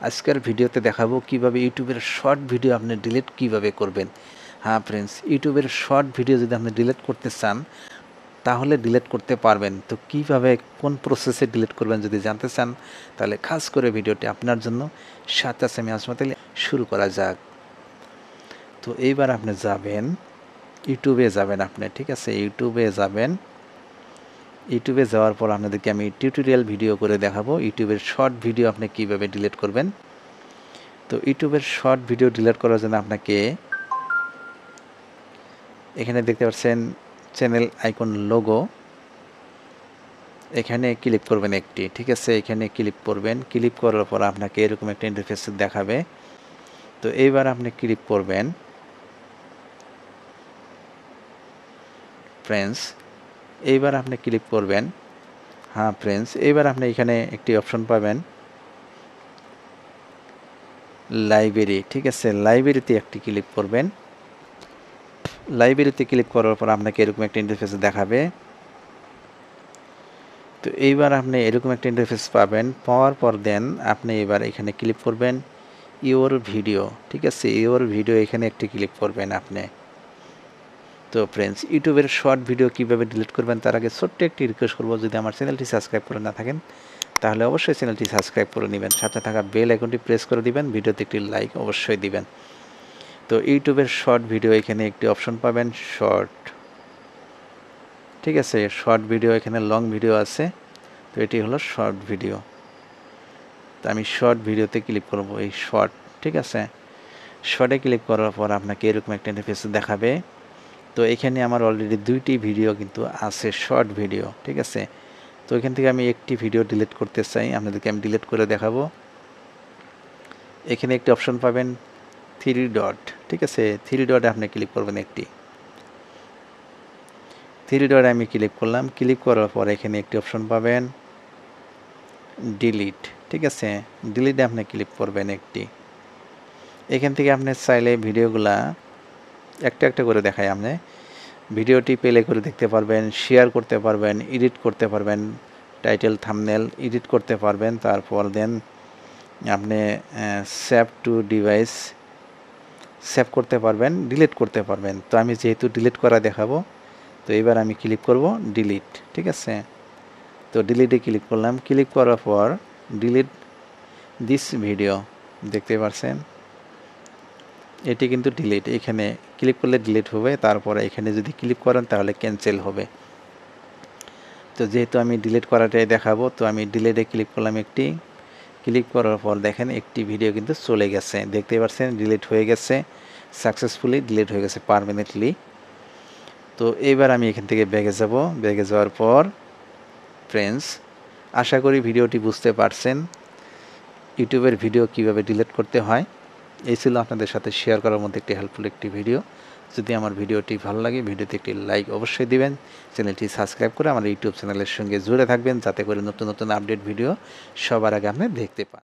আজকের ভিডিওতে দেখাবো কিভাবে ইউটিউবের শর্ট ভিডিও আপনি ডিলিট কিভাবে করবেন। হ্যাঁ ফ্রেন্ডস, ইউটিউবের শর্ট ভিডিও যদি আপনি ডিলিট করতে চান তাহলে ডিলিট করতে পারবেন। তো কিভাবে কোন প্রসেসে ডিলিট করবেন যদি জানতে চান তাহলে খাস করে ভিডিওটি আপনার জন্য। সাথে আছে আমি আসমত আলী, শুরু করা যাক। তো এইবার আপনি যাবেন ইউটিউবে যাবেন আপনি, ঠিক আছে, ইউটিউবে যাবেন। ইউটিউবে যাওয়ার পর আপনাদেরকে আমি টিউটোরিয়াল ভিডিও করে দেখাবো ইউটিউবের শর্ট ভিডিও আপনি কিভাবে ডিলিট করবেন। তো ইউটিউবের শর্ট ভিডিও ডিলিট করার জন্য আপনাকে এখানে দেখতে পাচ্ছেন চ্যানেল আইকন লোগো, এখানে ক্লিক করবেন একটি, ঠিক আছে, এখানে ক্লিক করবেন। ক্লিক করার পর আপনাকে এরকম একটা ইন্টারফেস দেখাবে। তো এইবার আপনি ক্লিক করবেন ফ্রেন্ডস, এইবার আপনি ক্লিক করবেন। হ্যাঁ ফ্রেন্ডস, এইবার আপনি এখানে একটি অপশন পাবেন লাইব্রেরি, ঠিক আছে, লাইব্রেরিতে একটি ক্লিক করবেন। লাইব্রেরিতে ক্লিক করার পর আপনাকে এরকম একটা ইন্টারফেস দেখাবে। তো এইবার আপনি এরকম একটা ইন্টারফেস পাবেন, পাওয়ার পর দেন আপনি এবার এখানে ক্লিক করবেন ইওর ভিডিও, ঠিক আছে, ইওর ভিডিও এখানে একটি ক্লিক করবেন আপনি। তো ফ্রেন্ডস, ইউটিউবের শর্ট ভিডিও কীভাবে ডিলিট করবেন তার আগে ছোট্ট একটি রিকোয়েস্ট করবো, যদি আমার চ্যানেলটি সাবস্ক্রাইব করে না থাকেন তাহলে অবশ্যই চ্যানেলটি সাবস্ক্রাইব করে নেবেন, সাথে থাকা বেল আইকনটি প্রেস করে দিবেন, ভিডিওতে একটি লাইক অবশ্যই দিবেন। তো ইউটিউবের শর্ট ভিডিও এখানে একটি অপশন পাবেন শর্ট, ঠিক আছে, শর্ট ভিডিও, এখানে লং ভিডিও আছে, তো এটি হলো শর্ট ভিডিও। তো আমি শর্ট ভিডিওতে ক্লিক করব, এই শর্ট, ঠিক আছে, শর্টে ক্লিক করার পর আপনাকে এরকম একটা ইন্টারফেস দেখাবে। তো এখানে আমার অলরেডি দুইটি ভিডিও কিন্তু আছে শর্ট ভিডিও, ঠিক আছে। তো এখান থেকে আমি একটি ভিডিও ডিলিট করতে চাই, আপনাদেরকে আমি ডিলিট করে দেখাবো। এখানে একটি অপশন পাবেন থ্রি ডট, ঠিক আছে, থ্রি ডটে আপনি ক্লিক করবেন একটি, থ্রি ডটে আমি ক্লিক করলাম। ক্লিক করার পর এখানে একটি অপশন পাবেন ডিলিট, ঠিক আছে, ডিলিটে আপনি ক্লিক করবেন একটি। এখান থেকে আপনি চাইলে ভিডিওগুলা একটা একটা করে দেখায়, আপনি ভিডিওটি প্লে করে দেখতে পারবেন, শেয়ার করতে পারবেন, এডিট করতে পারবেন, টাইটেল থাম্বনেল এডিট করতে পারবেন, তারপর দেন আপনি সেভ টু ডিভাইস সেভ করতে পারবেন, ডিলিট করতে পারবেন। তো আমি যেহেতু ডিলিট করা দেখাবো, তো এবার আমি ক্লিক করব ডিলিট, ঠিক আছে। তো ডিলিটে ক্লিক করলাম। ক্লিক করার পর ডিলিট দিস ভিডিও, দেখতে পাচ্ছেন এটি কিন্তু ডিলিট, এখানে ক্লিক করলে ডিলিট হবে, তারপরে এখানে যদি ক্লিক করেন তাহলে ক্যান্সেল হবে। তো যেহেতু আমি ডিলিট করাটাই দেখাবো, তো আমি ডিলিটে ক্লিক করলাম একটি। ক্লিক করার পর দেখেন একটি ভিডিও কিন্তু চলে গেছে, দেখতে পাচ্ছেন ডিলিট হয়ে গেছে, সাকসেসফুলি ডিলিট হয়ে গেছে পারমানেন্টলি। তো এবার আমি এখান থেকে ব্যাগে যাব। ব্যাগে যাওয়ার পর ফ্রেন্ডস, আশা করি ভিডিওটি বুঝতে পারছেন ইউটিউবের ভিডিও কিভাবে ডিলিট করতে হয়। এই ছিল আপনাদের সাথে শেয়ার করার মধ্যে একটি হেল্পফুল একটি ভিডিও। যদি আমার ভিডিওটি ভালো লাগে ভিডিওতে একটি লাইক অবশ্যই দিবেন, চ্যানেলটি সাবস্ক্রাইব করে আমার ইউটিউব চ্যানেলের সঙ্গে জুড়ে থাকবেন, যাতে করে নতুন নতুন আপডেট ভিডিও সবার আগে আপনি দেখতে পান।